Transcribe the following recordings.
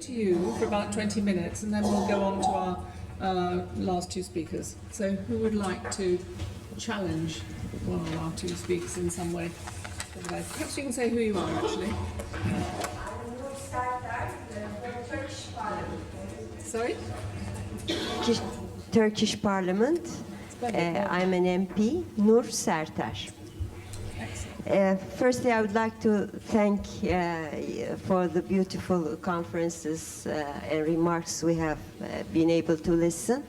To you for about 20 minutes and then we'll go on to our last two speakers. So who would like to challenge one of our two speakers in some way? Perhaps you can say who you are actually. Nur Serdar, the Turkish Parliament. Sorry? Turkish Parliament. I'm an MP, Nur Serdar. Firstly, I would like to thank for the beautiful conferences and remarks we have been able to listen.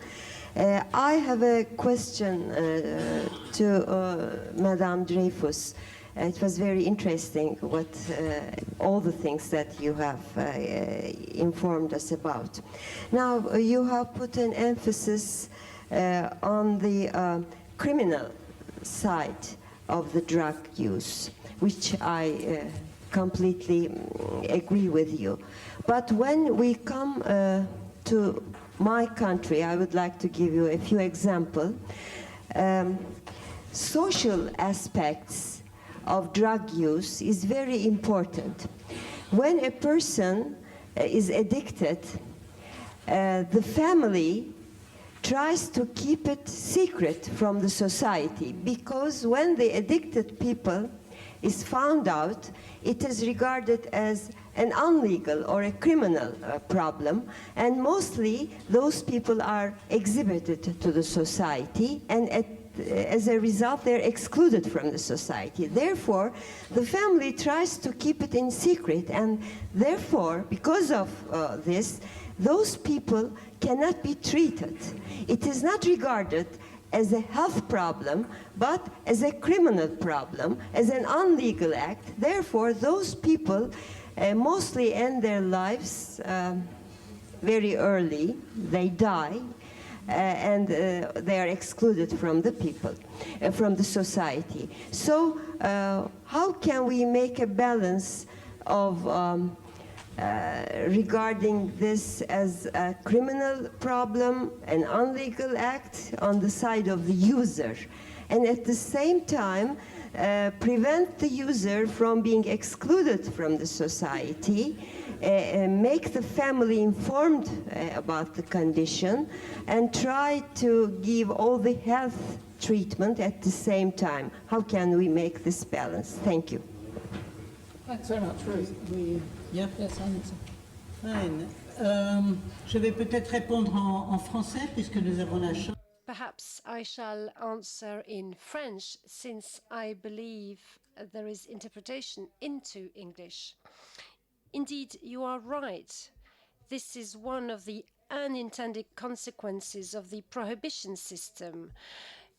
I have a question to Madame Dreyfus. It was very interesting what all the things that you have informed us about. Now, you have put an emphasis on the criminal side of the drug use, which I completely agree with you. But when we come to my country, I would like to give you a few examples. Social aspects of drug use is very important. When a person is addicted, the family tries to keep it secret from the society, because when the addicted people is found out, it is regarded as an illegal or a criminal problem, and mostly those people are exhibited to the society, and as a result they're excluded from the society. Therefore, the family tries to keep it in secret, and therefore, because of this, those people cannot be treated. It is not regarded as a health problem, but as a criminal problem, as an illegal act. Therefore, those people mostly end their lives very early. They die, and they are excluded from the people, from the society. So, how can we make a balance of regarding this as a criminal problem, an illegal act on the side of the user, and at the same time prevent the user from being excluded from the society, make the family informed about the condition, and try to give all the health treatment at the same time? How can we make this balance? Thank you. Thanks very much, Ruth. Yeah. Yes, I think so. Fine. Je vais peut-être répondre en français puisque nous avons la chance. Perhaps I shall answer in French, since I believe there is interpretation into English. Indeed, you are right. This is one of the unintended consequences of the prohibition system.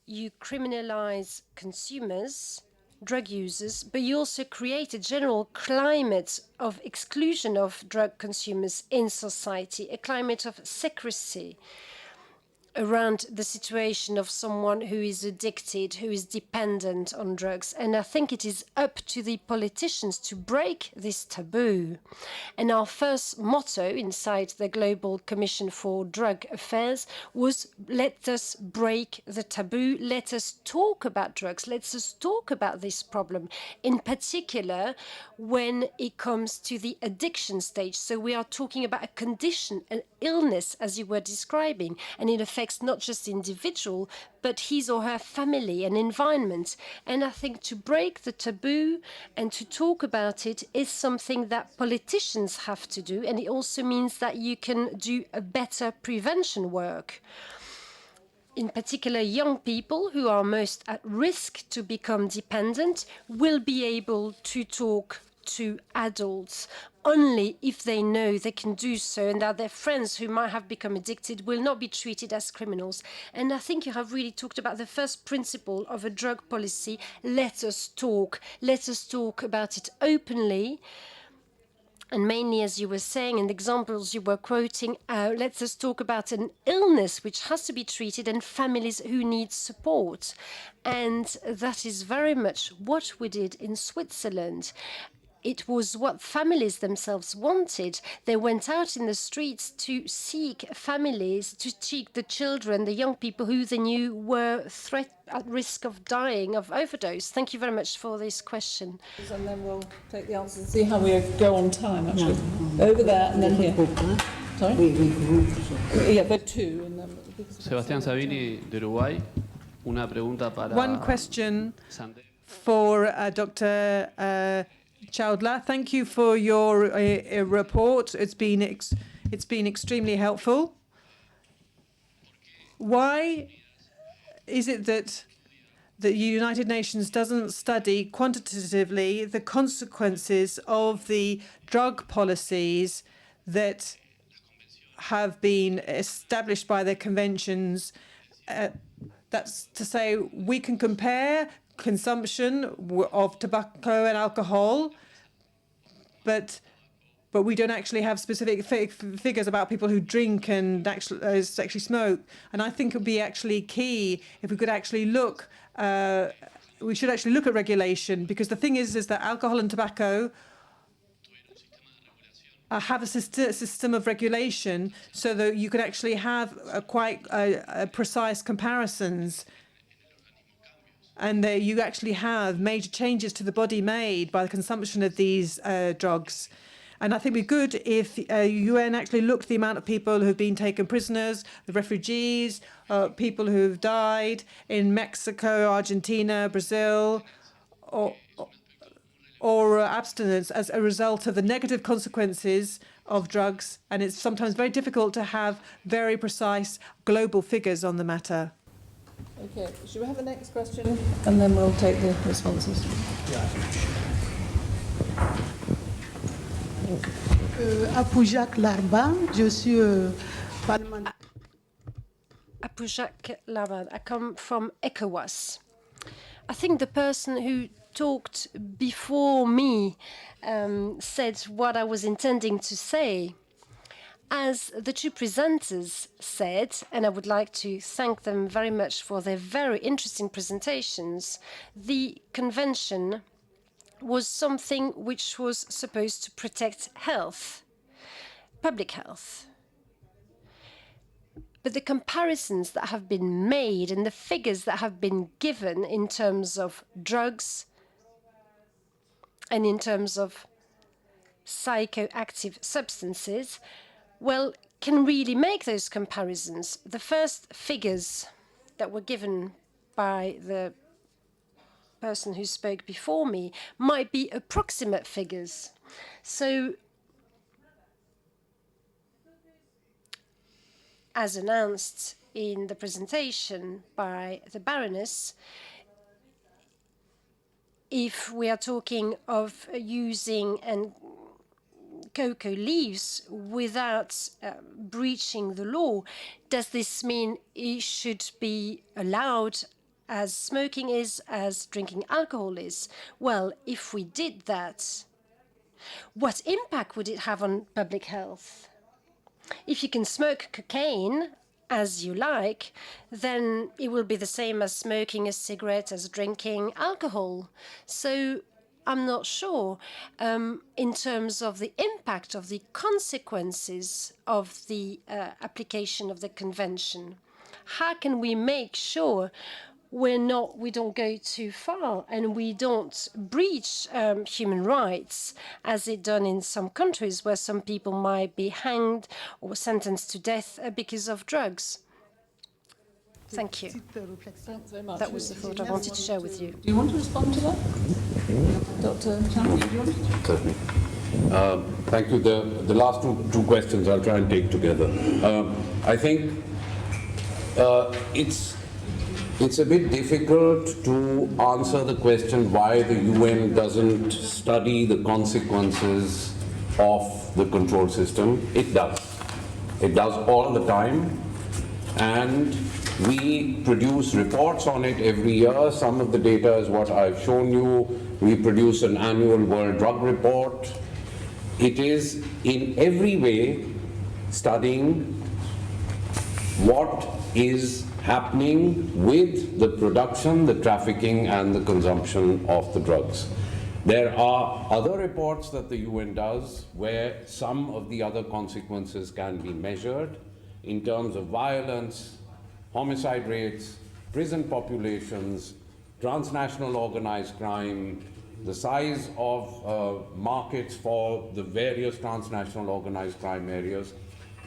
You criminalize consumers, drug users, but you also create a general climate of exclusion of drug consumers in society, a climate of secrecy around the situation of someone who is addicted, who is dependent on drugs. And I think it is up to the politicians to break this taboo. And our first motto inside the Global Commission for Drug Affairs was, let us break the taboo, let us talk about drugs, let us talk about this problem, in particular when it comes to the addiction stage. So we are talking about a condition, an illness, as you were describing, and it affects not just the individual, but his or her family and environment. And I think to break the taboo and to talk about it is something that politicians have to do, and it also means that you can do a better prevention work. In particular, young people who are most at risk to become dependent will be able to talk to adults only if they know they can do so, and that their friends who might have become addicted will not be treated as criminals. And I think you have really talked about the first principle of a drug policy. Let us talk. Let us talk about it openly. And mainly, as you were saying, in the examples you were quoting, let us talk about an illness which has to be treated and families who need support. And that is very much what we did in Switzerland. it was what families themselves wanted. They went out in the streets to seek families, to seek the children, the young people who they knew were at risk of dying of overdose. Thank you very much for this question. And then we'll take the answers and see how we go on time, actually. Over there and then here. Sorry? Yeah, there are two. And then, Sebastián Sabini, de Uruguay. Una pregunta para... One question for Dr. Chaudla. Thank you for your report. It's been extremely helpful. Why is it that the United Nations doesn't study quantitatively the consequences of the drug policies that have been established by the conventions? That's to say, we can compare consumption of tobacco and alcohol, but we don't actually have specific figures about people who drink and actually smoke. And I think it would be actually key if we could actually look. We should actually look at regulation, because the thing is that alcohol and tobacco have a system of regulation, so that you can actually have quite precise comparisons, and that you actually have major changes to the body made by the consumption of these drugs. And I think it'd be good if UN actually looked at the amount of people who've been taken prisoners, the refugees, people who've died in Mexico, Argentina, Brazil, or abstinence as a result of the negative consequences of drugs. And it's sometimes very difficult to have very precise global figures on the matter. Okay, should we have the next question and then we'll take the responses? Apoujak Larban, je suis parlementaire. Apoujak Larban, I come from ECOWAS. I think the person who talked before me said what I was intending to say. As the two presenters said, and I would like to thank them very much for their very interesting presentations, the convention was something which was supposed to protect health, public health. But the comparisons that have been made and the figures that have been given in terms of drugs and in terms of psychoactive substances, well, can really make those comparisons. The first figures that were given by the person who spoke before me might be approximate figures. So, as announced in the presentation by the Baroness, if we are talking of using cocoa leaves without breaching the law, does this mean it should be allowed as smoking is, as drinking alcohol is? Well, if we did that, what impact would it have on public health? If you can smoke cocaine as you like, then it will be the same as smoking a cigarette, as drinking alcohol. So I'm not sure in terms of the impact of the consequences of the application of the convention. How can we make sure we don't go too far and we don't breach human rights, as it's done in some countries where some people might be hanged or sentenced to death because of drugs? Thank you. Thanks very much. That was the thought I wanted to share with you. Do you want to respond to that? Dr. Chandler, do you want to? Certainly. Thank you. The last two questions I'll try and take together. I think it's a bit difficult to answer the question why the UN doesn't study the consequences of the control system. It does. It does all the time. And we produce reports on it every year. Some of the data is what I've shown you. We produce an annual World Drug Report. It is in every way studying what is happening with the production, the trafficking, and the consumption of the drugs. There are other reports that the UN does where some of the other consequences can be measured in terms of violence, homicide rates, prison populations, transnational organized crime, the size of markets for the various transnational organized crime areas.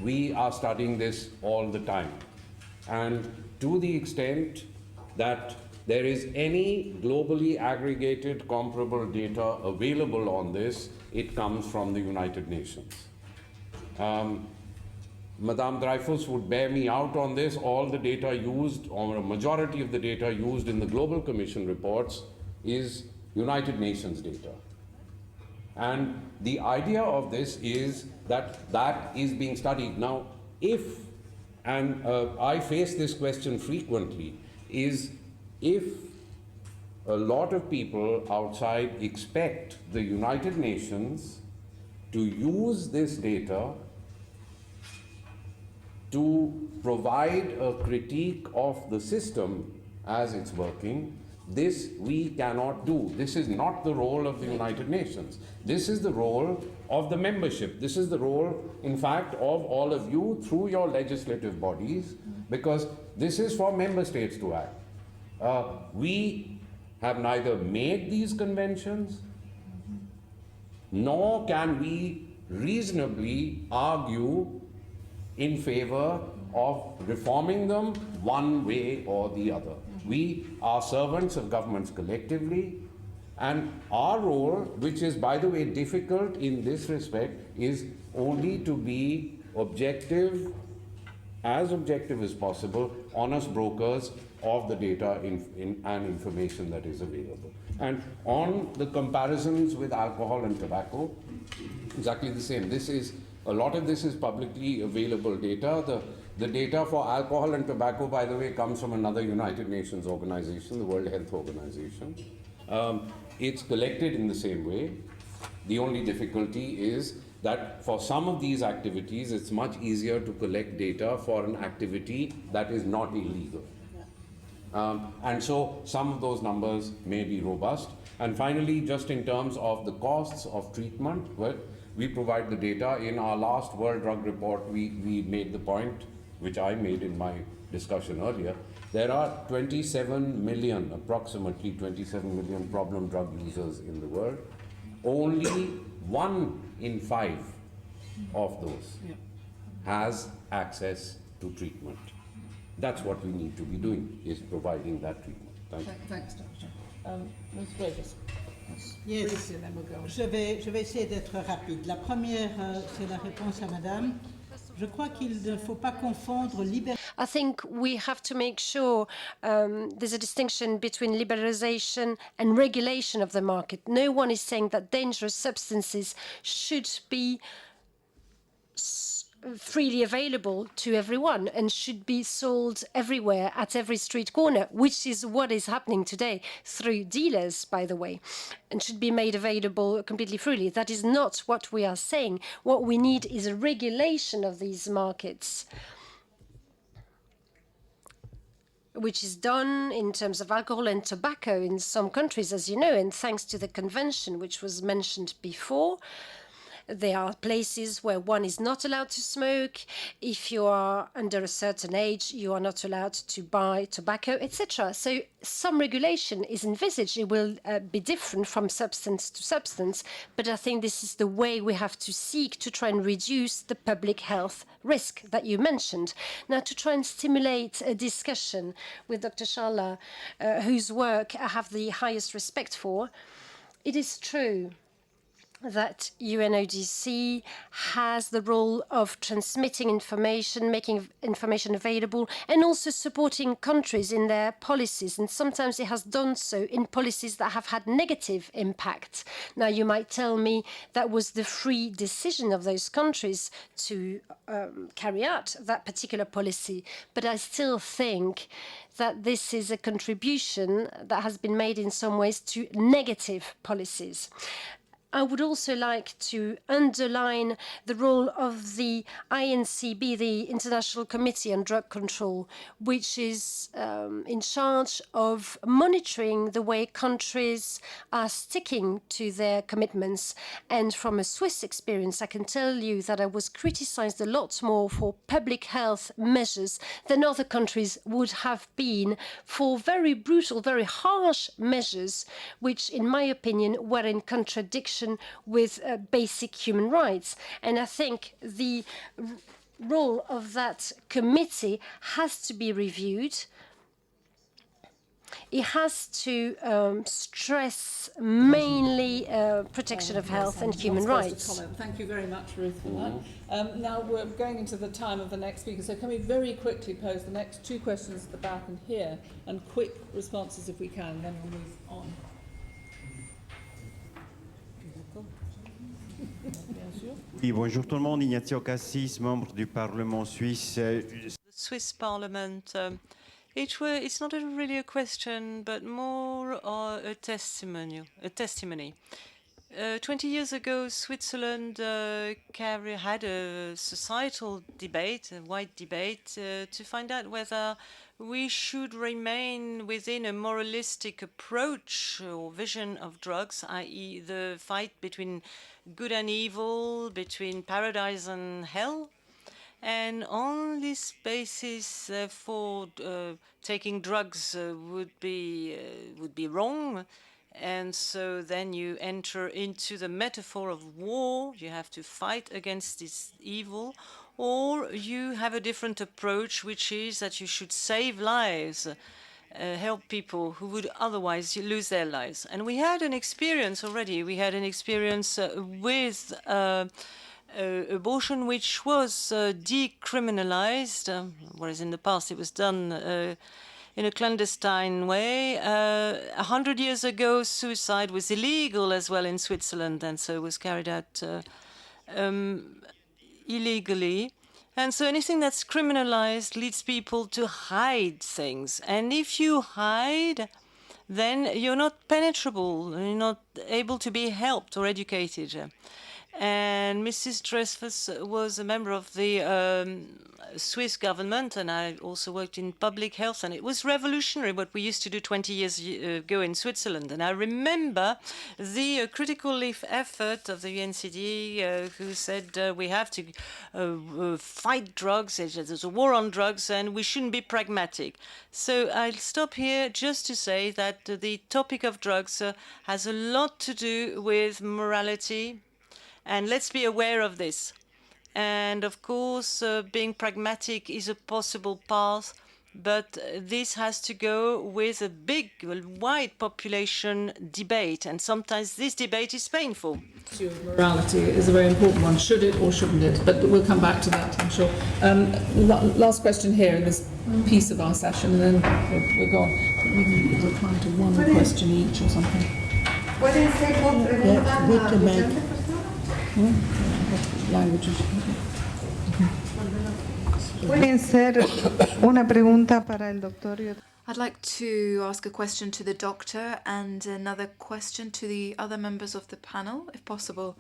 We are studying this all the time. And to the extent that there is any globally aggregated comparable data available on this, it comes from the United Nations. Madame Dreyfus would bear me out on this. All the data used, or a majority of the data used in the Global Commission reports is United Nations data. And the idea of this is that that is being studied. Now, if, and I face this question frequently, is if a lot of people outside expect the United Nations to use this data to provide a critique of the system as it's working, this we cannot do. This is not the role of the United Nations. This is the role of the membership. This is the role, in fact, of all of you through your legislative bodies, because this is for member states to act. We have neither made these conventions, nor can we reasonably argue in favor of reforming them one way or the other. We are servants of governments collectively, and our role, which is, by the way, difficult in this respect, is only to be objective, as objective as possible, honest brokers of the data and information that is available. And on the comparisons with alcohol and tobacco, exactly the same. This is, a lot of this is publicly available data. The data for alcohol and tobacco, by the way, comes from another United Nations organization, the World Health Organization. It's collected in the same way. The only difficulty is that for some of these activities, it's much easier to collect data for an activity that is not illegal. And so some of those numbers may be robust. And finally, just in terms of the costs of treatment, well, we provide the data. In our last World Drug Report, we made the point, which I made in my discussion earlier. There are 27 million, approximately 27 million problem drug users in the world. Only 1 in 5 of those has access to treatment. That's what we need to be doing, is providing that treatment. Thank you. Thanks, Doctor. Ms. Davis. Yes. Briefly, and then we'll go on. Je vais essayer d'être rapide. La première, c'est la réponse à Madame. Je crois qu'il ne faut pas confondre liberté. I think we have to make sure there's a distinction between liberalization and regulation of the market. No one is saying that dangerous substances should be freely available to everyone and should be sold everywhere at every street corner, which is what is happening today through dealers, by the way, and should be made available completely freely. That is not what we are saying. What we need is a regulation of these markets, which is done in terms of alcohol and tobacco in some countries, as you know, and thanks to the convention, which was mentioned before. There are places where one is not allowed to smoke. If you are under a certain age, you are not allowed to buy tobacco, etc. So some regulation is envisaged. It will be different from substance to substance, but I think this is the way we have to seek to try and reduce the public health risk that you mentioned. Now, to try and stimulate a discussion with Dr. Sharla, whose work I have the highest respect for, it is true that UNODC has the role of transmitting information, making information available, and also supporting countries in their policies. And sometimes it has done so in policies that have had negative impacts. Now, you might tell me that was the free decision of those countries to carry out that particular policy. But I still think that this is a contribution that has been made in some ways to negative policies. I would also like to underline the role of the INCB, the International Committee on Drug Control, which is in charge of monitoring the way countries are sticking to their commitments. And from a Swiss experience, I can tell you that I was criticized a lot more for public health measures than other countries would have been for very brutal, very harsh measures, which, in my opinion, were in contradiction with basic human rights. And I think the role of that committee has to be reviewed. It has to stress mainly protection of health and human rights. Thank you very much, Ruth, for that. Now we're going into the time of the next speaker, so can we very quickly pose the next two questions at the back and here, and quick responses if we can, then we'll move on. Oui, bonjour tout le monde. Ignazio Cassis, membre du Parlement suisse. The Swiss Parliament. It's not really a question, but more a testimony. 20 years ago, Switzerland had a societal debate, a wide debate, to find out whether we should remain within a moralistic approach or vision of drugs, i.e. the fight between good and evil, between paradise and hell. And on this basis, therefore, taking drugs would be wrong. And so then you enter into the metaphor of war. You have to fight against this evil. Or you have a different approach, which is that you should save lives, help people who would otherwise lose their lives. And we had an experience already. We had an experience with abortion, which was decriminalized, whereas in the past it was done in a clandestine way. 100 years ago, suicide was illegal as well in Switzerland, and so it was carried out illegally. And so anything that's criminalized leads people to hide things. And if you hide, then you're not penetrable, you're not able to be helped or educated. And Mrs. Dreyfus was a member of the Swiss government, and I also worked in public health, and it was revolutionary what we used to do 20 years ago in Switzerland. And I remember the critical effort of the UNCD, who said we have to fight drugs, there's a war on drugs, and we shouldn't be pragmatic. So I'll stop here just to say that the topic of drugs has a lot to do with morality, and let's be aware of this. And of course, being pragmatic is a possible path, but this has to go with a big, wide population debate. And sometimes this debate is painful. The issue of morality is a very important one. Should it or shouldn't it? But we'll come back to that, I'm sure. Last question here in this piece of our session, and then we'll go on. We can reply to one question each or something. I'd like to ask a question to the doctor and another question to the other members of the panel, if possible.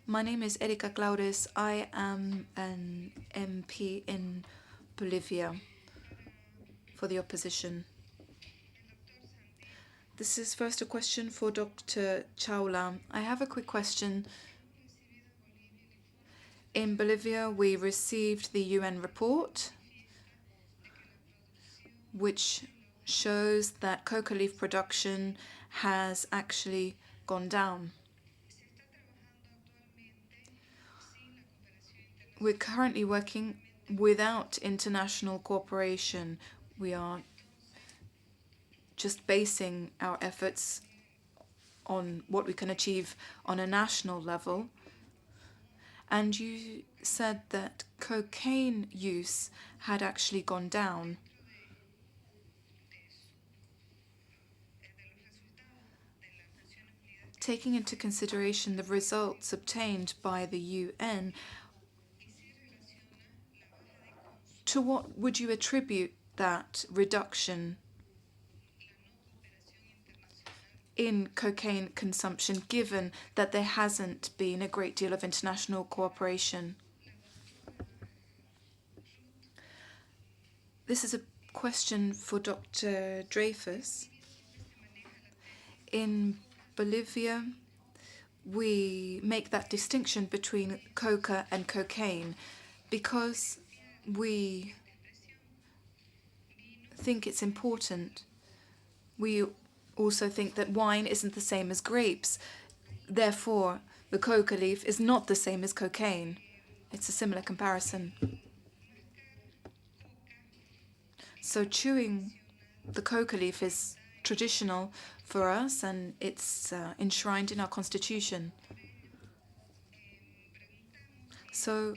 My name is Erika Claudes. I am an MP in Bolivia for the opposition. This is first a question for Dr. Chaula. I have a quick question. In Bolivia, we received the UN report, which shows that coca leaf production has actually gone down. We're currently working without international cooperation. We are just basing our efforts on what we can achieve on a national level. And you said that cocaine use had actually gone down. Taking into consideration the results obtained by the UN, to what would you attribute that reduction? in cocaine consumption, given that there hasn't been a great deal of international cooperation? This is a question for Dr. Dreyfus. In Bolivia, we make that distinction between coca and cocaine because we think it's important. We also think that wine isn't the same as grapes. Therefore, the coca leaf is not the same as cocaine. It's a similar comparison. So chewing the coca leaf is traditional for us, and it's enshrined in our constitution. So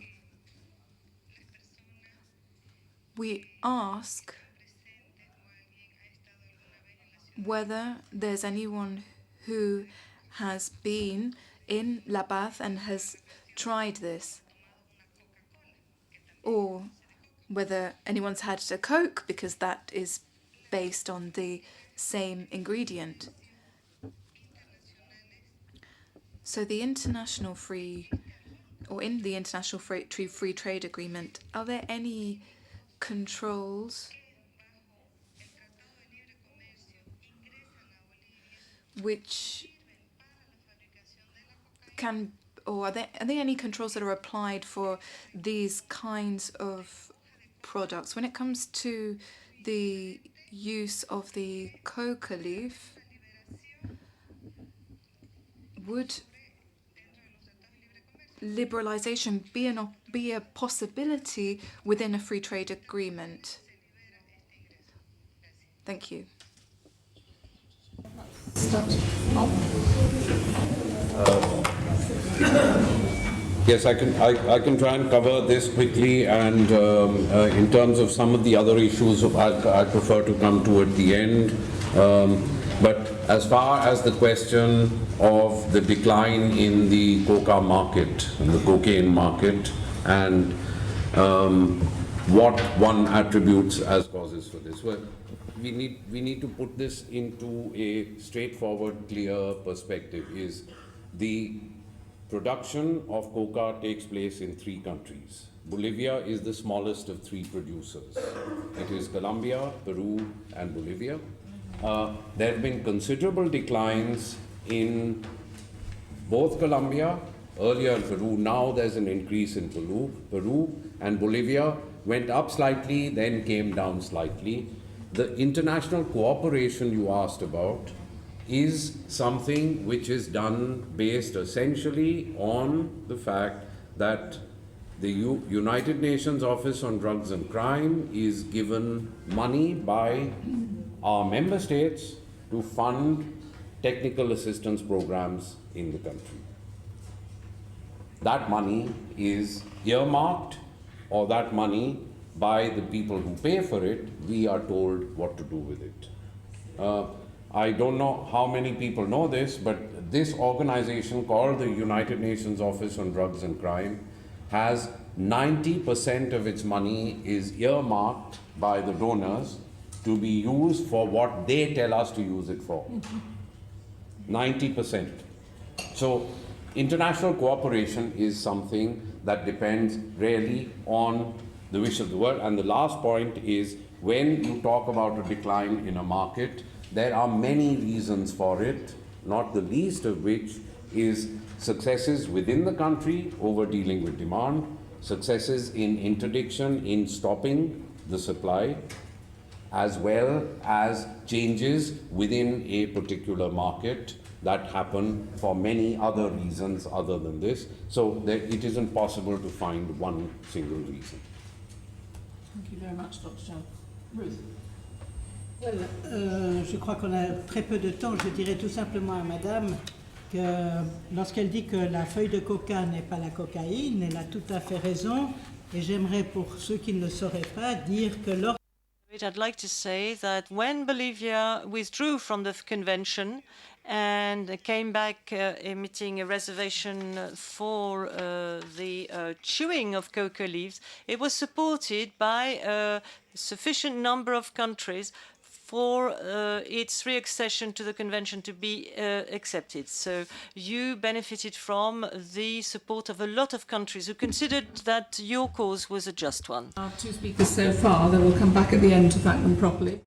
we ask whether there's anyone who has been in La Paz and has tried this, or whether anyone's had a Coke, because that is based on the same ingredient. So the international free trade agreement, are there any controls which can, or are there any controls that are applied for these kinds of products? When it comes to the use of the coca leaf, would liberalization be a possibility within a free trade agreement? Thank you. Yes, I can try and cover this quickly, and in terms of some of the other issues, I prefer to come to at the end. But as far as the question of the decline in the coca market, and the cocaine market, and what one attributes as causes for this, well, we need to put this into a straightforward, clear perspective. Is the production of coca takes place in 3 countries. Bolivia is the smallest of 3 producers. It is Colombia, Peru, and Bolivia. There have been considerable declines in both Colombia, earlier in Peru. Now there's an increase in Peru, and Bolivia went up slightly, then came down slightly. The international cooperation you asked about is something which is done based essentially on the fact that the United Nations Office on Drugs and Crime is given money by our member states to fund technical assistance programs in the country. That money is earmarked, or that money by the people who pay for it, we are told what to do with it. I don't know how many people know this, but this organization called the United Nations Office on Drugs and Crime has 90% of its money is earmarked by the donors to be used for what they tell us to use it for. 90%. So international cooperation is something that depends really on the wish of the world. And the last point is, when you talk about a decline in a market, there are many reasons for it, not the least of which is successes within the country over dealing with demand, successes in interdiction, in stopping the supply, as well as changes within a particular market that happen for many other reasons other than this. So it isn't possible to find one single reason. Thank you very much, Dr. Chan. Ruth. Je crois qu'on a très peu de temps. Je dirais tout simplement à Madame que lorsqu'elle dit que la feuille de coca n'est pas la cocaïne, elle a tout à fait raison. Et j'aimerais, pour ceux qui ne le sauraient pas, dire que lors I'd like to say that when Bolivia withdrew from the convention and came back emitting a reservation for the chewing of coca leaves, it was supported by a sufficient number of countries for its reaccession to the convention to be accepted. So you benefited from the support of a lot of countries who considered that your cause was a just one. Our two speakers so far, they will come back at the end to thank them properly.